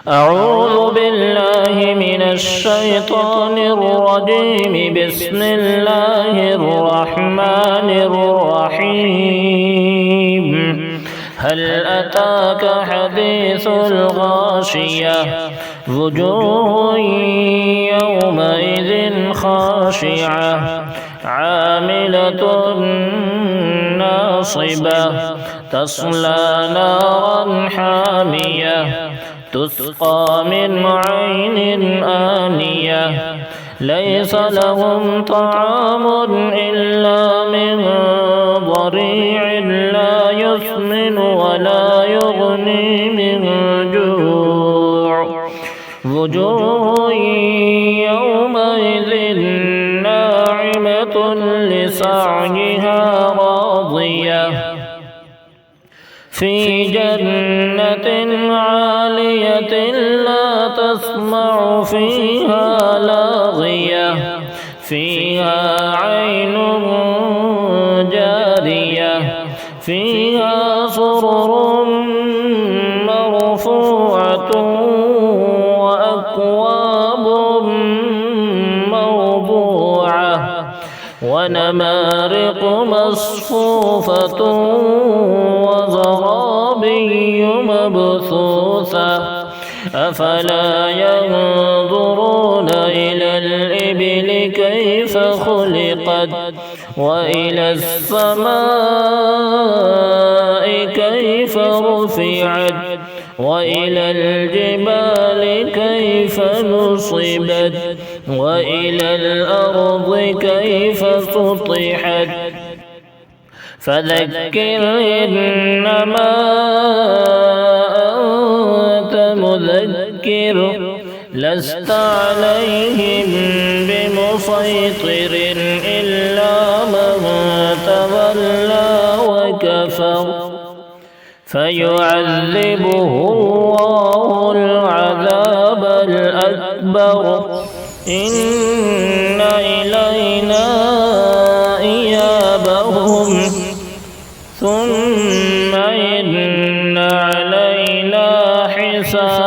أعوذ بالله من الشيطان الرجيم. بسم الله الرحمن الرحيم. هل أتاك حديث الغاشية؟ وجوه يومئذ خاشعة عاملة ناصبة تصلى نارا حامية تسقى من عين آنية ليس لهم طعام إلا من ضريع لا يسمن ولا يغني من جوع. وجوه يومئذ ناعمة لسعيها راضية في جنة عالية لا تسمع فيها لاغية فيها عين جارية فيها سرر مرفوعة وأكواب موضوعة ونمارق مصفوفة وزرابي مبثوثة أفلا ينظرون إلى الإبل كيف خلقت وإلى السماء كيف رفعت وإلى الجبال كيف نصبت وإلى الأرض كيف سطحت. فذكر إنما أنت مذكر لست عليهم بمسيطر إلا من تولى وكفر فيعذبه الله العذاب الأكبر. إن إلينا إيابهم ثم إن علينا حسابهم.